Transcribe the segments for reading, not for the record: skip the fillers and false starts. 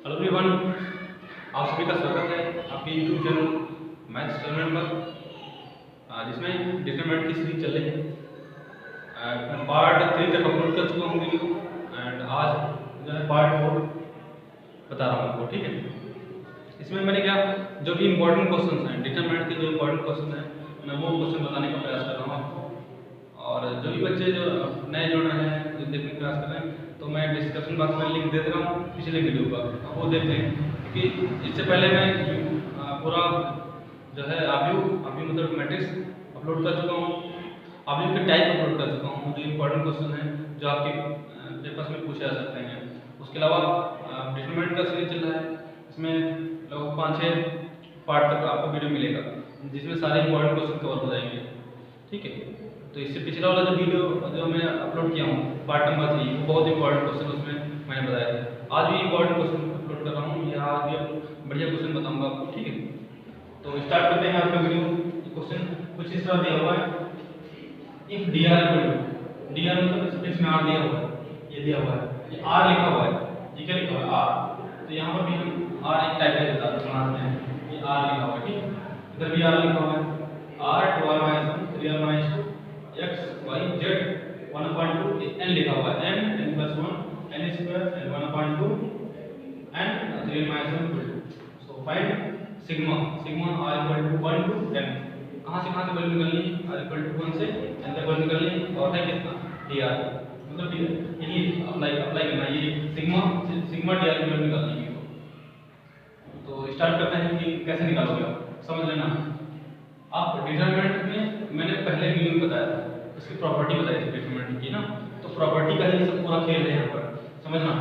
Hello everyone, आप सभी का स्वागत है आपके यूट्यूब चैनल मैथ्स टर्मिनल पर, जिसमें डिटरमिनेंट की सीरीज चल रही है। मैं पार्ट 3 तक अपलोड कर चुका हूँ वीडियो एंड आज जो है पार्ट 4 बता रहा हूँ आपको। ठीक है, इसमें मैंने क्या जो भी इम्पोर्टेंट क्वेश्चन हैं डिटरमिनेंट के जो इम्पोर्टेंट क्वेश्चन हैं मैं वो क्वेश्चन बताने का प्रयास कर रहा हूँ आपको। और जो भी बच्चे जो नए जुड़ रहे हैं जो देखने का प्रयास कर रहे हैं तो मैं डिस्क्रिप्शन बॉक्स में लिंक दे दे रहा हूँ पिछले वीडियो का, अब वो देख लें। क्योंकि इससे पहले मैं पूरा जो है आव्यू मतलब मैट्रिक्स अपलोड कर चुका हूँ, आव्यू के टाइप अपलोड कर चुका हूँ, जो इम्पोर्टेंट क्वेश्चन है जो आपके पेपर्स में पूछे जा सकते हैं। उसके अलावा डिटरमिनेंट का सीरीज चल रहा है, इसमें लगभग 5-6 पार्ट तक आपको वीडियो मिलेगा जिसमें सारे इम्पोर्टेंट क्वेश्चन कवर हो जाएंगे। ठीक है, तो इससे पिछला वाला जो वीडियो जो मैं अपलोड किया हूँ पार्ट नंबर 3 वो बहुत इंपॉर्टेंट क्वेश्चन उसमें मैंने बताया था। आज भी इंपॉर्टेंट क्वेश्चन अपलोड कर रहा हूँ, या आज भी बढ़िया क्वेश्चन बताऊंगा आपको। ठीक है, तो स्टार्ट करते हैं आज का वीडियो। क्वेश्चन कुछ इस तरह दिया हुआ है, if D R D R मतलब इसमें आर दिया हुआ है, ये दिया हुआ है, ये आर लिखा हुआ है, ये क्या लिखा हुआ है आर, तो यहाँ पर भी हम आर एक टाइप का बनाते हैं, ये आर लिखा हुआ है। ठीक है, इधर भी आर लिखा हुआ है, are 2r-1 3r-2 x y z 1/2 n लिखा हुआ है, n plus 1 n square and 1/2 n 3-1 so find sigma r equal to 1 to n। कहाँ से वैल्यू निकालनी है, r equal to 1 से n तक वैल्यू निकालनी है, और है कितना dr, मतलब यही अप्लाई करना है, ये सिग्मा dr की वैल्यू निकालनी है। तो स्टार्ट करते हैं कि कैसे निकालोगे आप, समझ लेना। आप डिटरमिनेंट में मैंने पहले वीडियो में बताया था, उसकी प्रॉपर्टी बताई थी डिटरमिनेंट की ना, तो प्रॉपर्टी का ही सब पूरा खेल है यहाँ पर, समझना।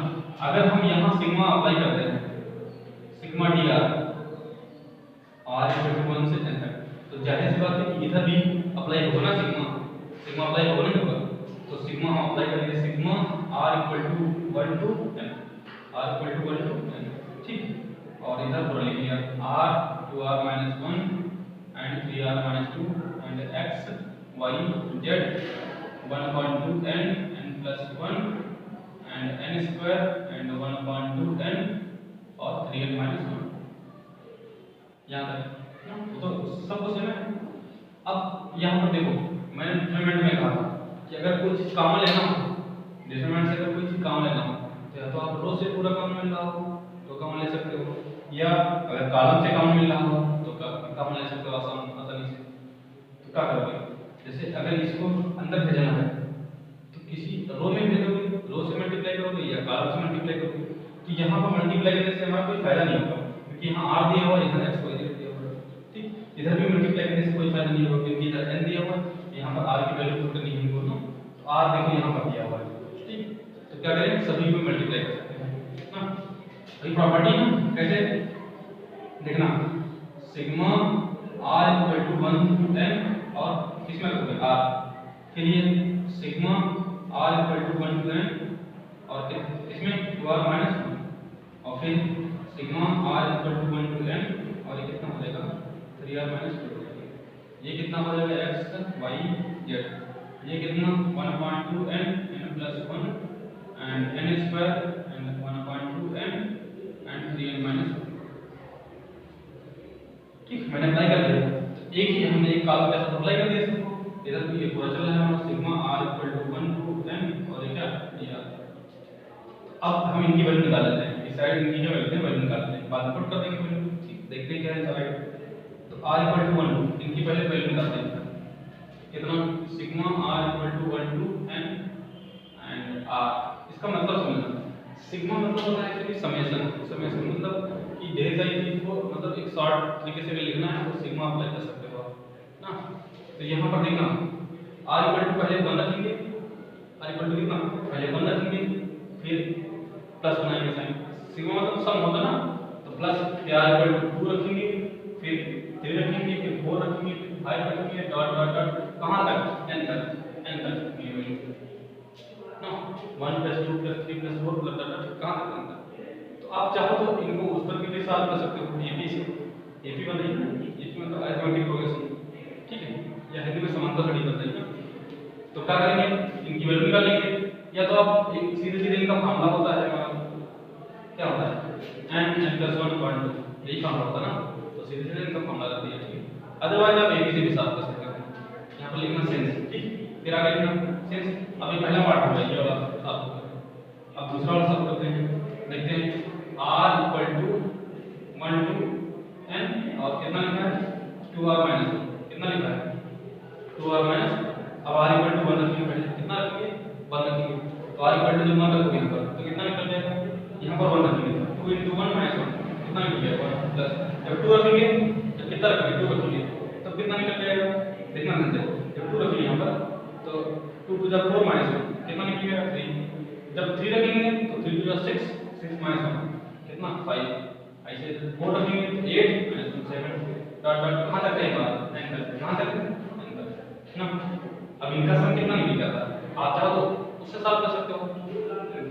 अगर हम यहाँ सिग्मा अप्लाई करते हैं, सिग्मा डी आर r 1 से n तक, तो जाहिर सी बात है कि इधर भी अप्लाई होगा ना, सिग्मा अप्लाई होगा नहीं होगा, तो सिग्मा हम अप्लाई करेंगे sigma r 1 to n, r 1 to n। ठीक, और इधर पूरा लिख लिया r 2r-1 and 3r-2 and x y z 1/2 n plus 1 and n square and 1/2 n और 3n-1। यहाँ तक तो सब कुछ है ना। अब यहाँ पर देखो मैंने डिटरमिनेंट में कहा कि अगर कोई चीज कॉमन लेना हो, डिटरमिनेंट से अगर कोई चीज कॉमन लेना हो तो या तो आप रो से पूरा कॉमन मिल रहा हो तो कॉमन ले सकते हो, या अगर कॉलम से कॉमन मिल रहा हो तो कॉमन ले सकते हो आसानी से। तो क्या करोगे, जैसे अगर इसको अंदर भेजना है तो किसी रो में भेजोगे, रो से मल्टीप्लाई करोगे या कॉलम से मल्टीप्लाई करोगे, तो यहाँ पर मल्टीप्लाई करने से हमारा कोई फायदा नहीं होगा क्योंकि यहाँ r दिया हुआ है, इधर x y दिया हुआ है। ठीक, इधर भी मल्टीप्लाई करने से कोई फायदा नहीं होगा क्योंकि इधर n दिया हुआ है, यहाँ पर r की वैल्यू पुट करनी है हमको, तो r देखो यहाँ पर दिया हुआ है। ठीक, तो क्या करें सभी को मल्टीप्लाई कर सकते हैं ना, वही प्रॉपर्टी है। कैसे देखना, sigma r equal to 1 to n और किसमें रखोगे r के लिए sigma r equal to 1 to n और इसमें 2r-1 और फिर sigma r equal to 1 to n और ये कितना हो जाएगा 3r-2। ये कितना हो जाएगा x y z, ये कितना 1/2 n plus 1 and n square and 1/2 n and 3n-1। ठीक, मैंने अप्लाई कर दिया, एक ही हमने एक कॉलम के साथ अप्लाई कर दिया इसको, इधर भी ये पूरा चल रहा है हमारा sigma r equal to 1 to n और ये क्या dr। अब हम इनकी वैल्यू निकाल लेते हैं, इस साइड इनकी जो वैल्यू निकाल लेते हैं, बाद में पुट कर देंगे वैल्यू। ठीक, देखते हैं क्या है साइड। तो r इक्वल टू 1 इनकी पहले वैल्यू निकालते हैं, कितना sigma r equal to 1 to n and r। इसका मतलब समझना, सिग्मा मतलब होता है कि समेशन मतलब कि ढेर सारी चीज को मतलब एक शॉर्ट तरीके से लिखना है तो सिग्मा अप्लाई कर सकते हो ना। तो यहाँ पर देखना r इक्वल टू पहले 1 रखेंगे, r इक्वल टू कितना पहले 1 रखेंगे, फिर प्लस बनाएंगे साइन, सिग्मा मतलब सम होता ना, तो प्लस फिर r इक्वल टू 2 रखेंगे, फिर 3 रखेंगे, फिर 4 रखेंगे, फिर 5 रखेंगे, डॉट डॉट डॉट कहाँ तक n तक ये वैल्यू ना 1 + 2 + 3 + 4 डॉट डॉट कहाँ तक अंदर। तो आप चाहो तो इनको उस पर भी साथ कर सकते हो, एपी बनाइए ना, एपी मतलब अरिथमेटिक प्रोग्रेशन। ठीक है, या हिंदी में समांतर स्टडी करते हैं ना। तो क्या करेंगे इनकी वैल्यू निकालेंगे, या तो आप सीधे इनका फार्मूला होता है हमारा क्या होता है n+1 यही फॉर्मूला होता है ना, तो सीधे सीधे इनका फॉर्मूला रख दिया, ठीक है। अदरवाइज आप ए बी से भी सॉल्व कर सकते हो। यहाँ पर लिखना सेंस, ठीक, फिर आगे लिखना सेंस। अब ये पहला पार्ट हो गया, ये वाला सॉल्व कर। अब दूसरा वाला सॉल्व करते हैं, देखते हैं r = 1 to n और कितना लिखा है 2r - 1, कितना लिखा है 2r माइनस। अब r = 1 रखेंगे, पहले कितना रखेंगे 1 रखेंगे, तो r = 1 रखोगे यहाँ पर तो कितना निकल जाएगा, यहाँ पर 1 रखेंगे 2 × 1 - 1 कितना निकल जाएगा 1 प्लस। जब 2 रखेंगे तो कितना रखेंगे 2 रखेंगे तब कितना निकल जाएगा, देखना ध्यान से। जब 2 रखेंगे यहाँ पर तो 2 × 4 - 1 कितना निकलेगा 3। जब 3 रखेंगे तो 3 × 6 6 - 1 कितना 5। ऐसे 4 रखेंगे तो 8 - 7 डॉट डॉट कहाँ तक जाएगा n तक, कहाँ तक n तक ना। अब इनका सम कितना निकलेगा, आप चाहो तो उससे सॉल्व कर सकते हो।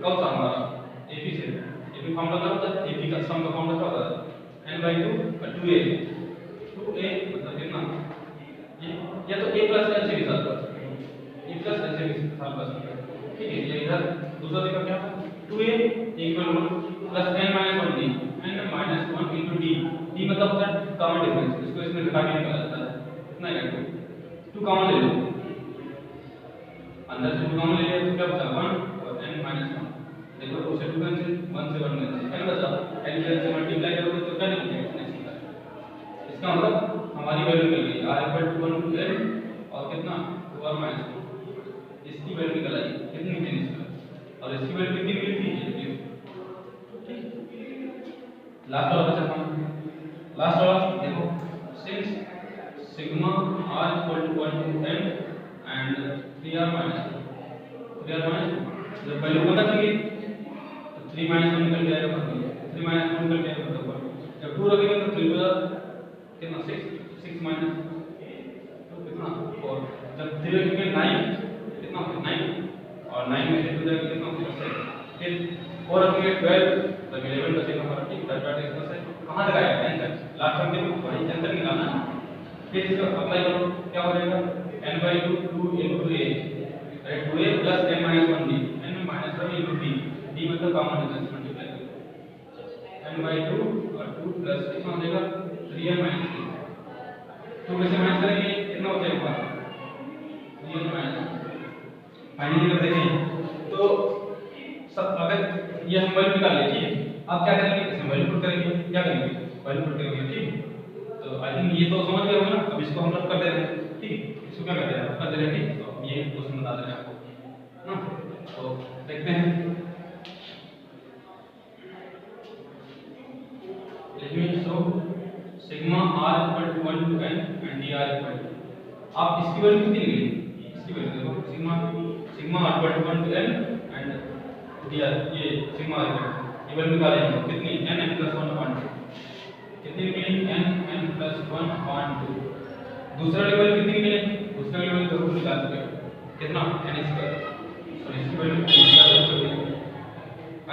कौन सा हमारा एपी से, एपी फॉर्मूला क्या होता है, एपी का सम का फॉर्मूला क्या होता है n/2 2a मतलब कितना ये, या तो a + n से भी सॉल्व कर सकते हो, a + n से भी सॉल्व कर सकते हो, ठीक है। ये इधर दूसरा देखा क्या था 2a = +n - 1d n - 1 × d, d मतलब होता है कॉमन डिफरेंस, इसको इसमें घटा के निकाला जाता है कितना है 2 कॉमन ले लो, अंदर से 2 कॉमन ले लिया तो क्या बचा 1 और n - 1। देखो 2 से 2 कैंसिल, 1 से 1 कैंसिल, n बचा, n से मल्टीप्लाई करोगे तो क्या निकलेगा इसका मतलब हमारी वैल्यू निकल गई r = 1 to n और कितना 2r - 1 इसकी वैल्यू निकल आई कितनी थी इसका, और इसकी वैल्यू कितनी मिली थी, ठीक। लास्ट वाला बचा हमारा, लास्ट वाला देखो since sigma r = 1 to n and 3r - 1 जब वैल्यू को रखेंगे तो 3 - 1 निकल जाएगा, 3 - 2 निकल जाएगा, जब 2 रखेंगे तो 3 कितना 6 6 - 2 कितना 4, जब 3 रखेंगे 9 कितना 9 और 9 में से 2 जाएगा कितना 6, फिर 4 रखेंगे 12 तब 11 बचेगा हमारा, ठीक। डॉट डॉट इसमें से कहां तक आएगा n तक, लास्ट टर्म के वही n तक निकालना है। फिर इसको अप्लाई करो क्या हो जाएगा n/2 2 × a, right 2a + n - 1d, n - 1 × d, d मतलब कॉमन डिफरेंस मल्टीप्लाई करो n/2 और 2 प्लस कितना हो जाएगा 3n - 3, तो कैसे माइनस करेंगे कितना हो जाएगा 3n - फाइनली जब देखें तो सब अगर ये हम वैल्यू निकाल लिए, ठीक है। अब क्या करेंगे इसमें वैल्यू पुट करेंगे, क्या करेंगे वैल्यू पुट करेंगे, ठीक। तो आई थिंक ये तो समझ गए होंगे ना। अब इसको हम रब कर दे रहे हैं, ठीक, इसको क्या करते हैं रब कर दे रहे हैं, ठीक। तो ये क्वेश्चन बता दे रहे हैं आपको ना, तो देखते हैं so sigma r = 1 to n and dr = आप इसकी वैल्यू कितनी निकली, इसकी वैल्यू देखो sigma r = 1 to n and dr, ये सिग्मा r ये वैल्यू निकाले हम कितनी n + 1/2 कितनी निकली n + 1/2। दूसरा लेवल कितनी निकली, दूसरा लेवल तो हम निकाल चुके कितना n², सो इसकी वैल्यू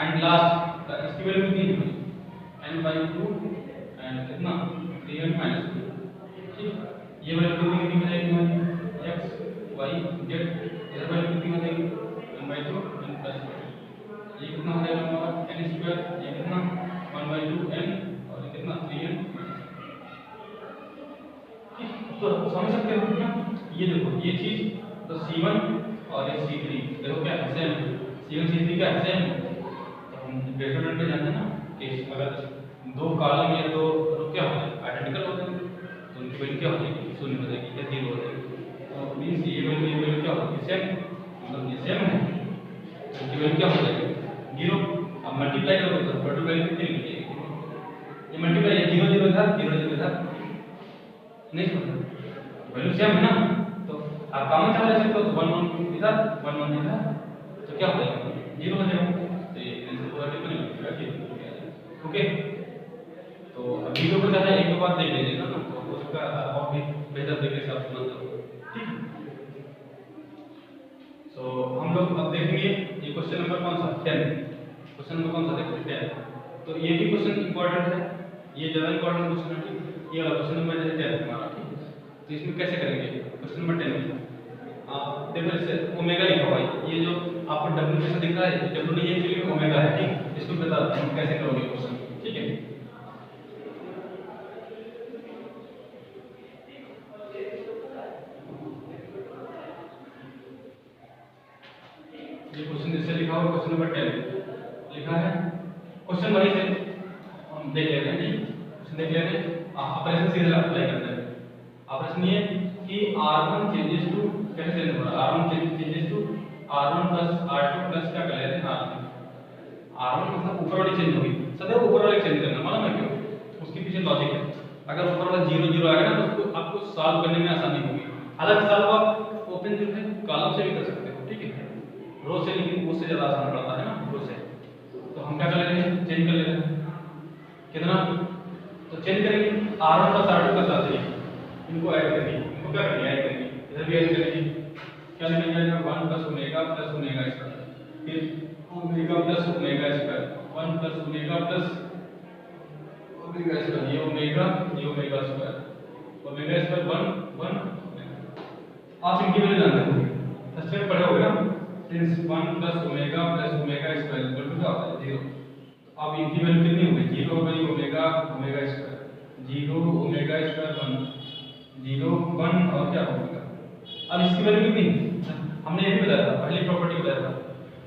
एंड लास्ट इसकी वैल्यू कितनी निकली n/2 एंड कितना 3n - 2, ठीक। ये वैल्यू कितनी हो जाएगी हमारी x y z, इधर वैल्यू कितनी हो जाएगी n/2 n + 1, ये कितना हो जाएगा हमारा n², ये कितना 1/2 n और ये कितना 3n, ठीक। तो समझ सकते हो ना, ये देखो ये चीज तो C1 और ये C3 देखो क्या सेम है, C1 C3 क्या सेम है। तो हम डिटरमिनेंट में जानते हैं ना कि अगर दो कॉलम या दो रो क्या होते हैं आइडेंटिकल होते हैं तो उनकी वैल्यू क्या हो जाएगी 0 हो जाएगी या 0 हो जाएगी। तो मींस ये वैल्यू क्या होगी सेम, मतलब ये सेम है तो उनकी वैल्यू क्या हो जाएगी 0। अब मल्टीप्लाई करो तो टोटल वैल्यू कितनी मिलेगी, ये मल्टीप्लाई 0 0 इधर 0 0 इधर नहीं समझ, वैल्यू सेम है ना। तो आप कॉमन चला ले सकते हो तो 1 1 इधर 1 1 इधर तो क्या हो जाएगा 0 हो जाएगा। तो ये आंसर पूरा कितना निकलेगा, ठीक। ओके, तो अब वीडियो को ज़्यादा एक दो बार देख लीजिएगा ना, तो हो सकता है और भी बेहतर तरीके से आप समझ जाओ, ठीक। सो हम लोग अब देखेंगे ये क्वेश्चन नंबर कौन सा 10, क्वेश्चन नंबर कौन सा देखते हैं 10। तो ये भी क्वेश्चन इंपॉर्टेंट है, ये ज़्यादा इंपॉर्टेंट क्वेश्चन है, ठीक। ये वाला क्वेश्चन नंबर 10 हमारा, ठीक। तो इसमें कैसे करेंगे क्वेश्चन नंबर 10 में देखो जैसे ओमेगा लिखा हुआ है, ये जो आपको डब्ल्यू जैसा दिख रहा है डब्ल्यू नहीं एक्चुअली ओमेगा है, ठीक। इसको इसको बताते हैं कैसे करोगे क्वेश्चन, ठीक है। ये क्वेश्चन जैसे लिखा हुआ क्वेश्चन नंबर 10 लिखा है। क्वेश्चन वही से हम देख लेते हैं, ठीक, क्वेश्चन देख लेते हैं। ऑपरेशन सीधे अप्लाई करते हैं। ऑपरेशन ये कि r1 चेंजेस टू कैसे चेंज हो रहा है, r1 changes to r1 plus r2 plus क्या कर लेते हैं r3। r1 मतलब ऊपर वाली चेंज होगी, सदैव ऊपर वाली चेंज करना, मालूम है क्यों, उसके पीछे लॉजिक है। अगर ऊपर वाला 0 0 आएगा ना तो उसको आपको सॉल्व करने में आसानी होगी। हालांकि सॉल्व आप ओपन जो है कॉलम से भी कर सकते हो, ठीक है, रो से, लेकिन उससे ज्यादा आसान पड़ता है ना रो से। तो हम क्या कर लेते हैं, चेंज कर लेते हैं कितना, तो चेंज करेंगे r1 plus r2 plus r3, इनको ऐड करेंगे, इनको क्या करेंगे, ऐड करेंगे, इधर भी ऐड करेंगे, क्या लिखेंगे 1 प्लस ओमेगा स्क्वायर, फिर omega plus omega square, 1 plus omega plus omega square, ये ओमेगा स्क्वायर, ओमेगा स्क्वायर 1 1। आप इनकी वैल्यू जानते होंगे, फर्स्ट में पढ़े होगे ना, since 1 plus omega square equal to क्या होता है 0। अब इनकी वैल्यू कितनी होगी, 0 हो गई ओमेगा स्क्वायर, 0 ओमेगा स्क्वायर 1 0 1 और क्या होगा। अब इसकी वैल्यू कितनी, हमने ये भी बताया था, पहली प्रॉपर्टी बताया था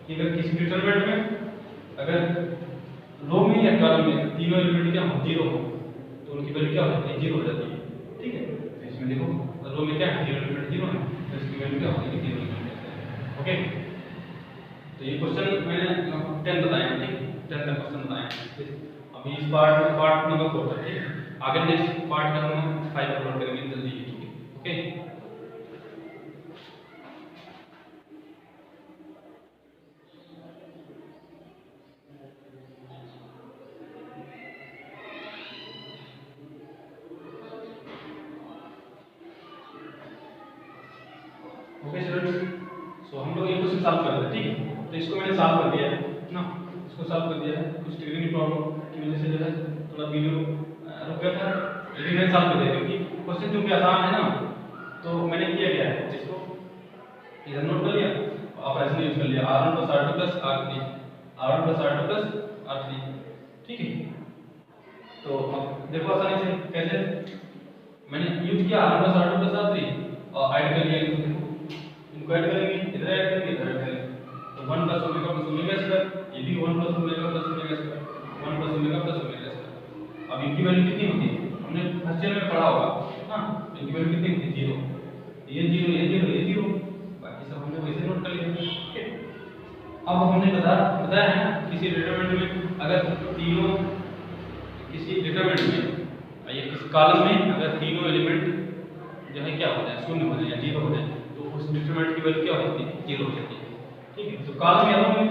कि अगर किसी डिटरमिनेंट में अगर रो में या कॉलम में तीनों एलिमेंट क्या हो 0 हो तो उनकी वैल्यू क्या हो जाती है, 0 हो जाती है, ठीक है। तो इसमें देखो रो में क्या है, 0 एलिमेंट 0 है, तो इसकी वैल्यू क्या होगी, 0 एलिमेंट, ओके। तो ये क्वेश्चन मैंने 10 बताया, ठीक, 10 का क्वेश्चन बताया। अभी इस पार्ट नंबर 4 तक, ठीक है, आगे नेक्स्ट पार्ट में हम 5 अपलोड करेंगे जल्दी, ठीक है, ओके। ओके स्टूडेंट्स, सो हम लोग ये क्वेश्चन सॉल्व कर रहे हैं, ठीक है। तो इसको मैंने सॉल्व कर दिया है ना, इसको सॉल्व कर दिया है, कुछ टेक्निकल प्रॉब्लम की वजह से जो है थोड़ा वीडियो रुक गया था, लेकिन मैंने सॉल्व कर दिया क्योंकि क्वेश्चन चूंकि आसान है ना, तो मैंने किया गया है इसको इधर नोट कर लिया, ऑपरेशन यूज कर लिया r1 plus r2 plus r3, r1 plus r2 plus r3, ठीक है। तो अब देखो आसानी से कैसे मैंने यूज किया r1 plus r2 plus r3 और ऐड कर लिया इनको ऐड करेंगे, इधर ऐड करेंगे, इधर ऐड करेंगे, तो 1 प्लस ओमेगा स्क्वायर, ये भी 1 plus omega square, 1 plus omega square. अब इनकी वैल्यू कितनी होती है, हमने फर्स्ट ईयर में पढ़ा होगा ना, इनकी वैल्यू कितनी होती है 0, ये 0 ये 0 ये 0, बाकी सब हमने वैसे नोट कर लिया, ठीक है। अब हमने बताया है किसी डिटरमिनेंट में अगर तीनों, किसी डिटरमिनेंट में ये किसी कॉलम में अगर तीनों एलिमेंट जो है क्या हो जाए, शून्य हो जाए या 0 हो जाए, तो उस डिटरमिनेंट की वैल्यू क्या होती है, 0 हो जाती है, ठीक है। तो कॉलम या रो में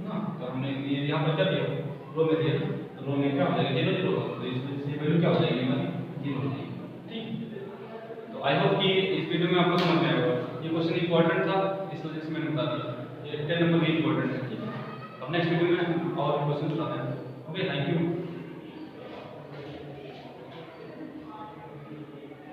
ना, तो हमने ये यहाँ पर क्या दिया, रो में दिया, तो रो में क्या हो जाएगा 0 0, तो इसमें वैल्यू क्या हो जाएगी हमारी 0 हो जाएगी, ठीक। तो आई होप कि इस वीडियो में आपको समझ में आएगा। ये क्वेश्चन इंपॉर्टेंट था, इस वजह से मैंने बता दिया, ये 10 नंबर भी इंपॉर्टेंट है, ठीक है। अब नेक्स्ट वीडियो में और क्वेश्चन बताते हैं, ओके, थैंक यू।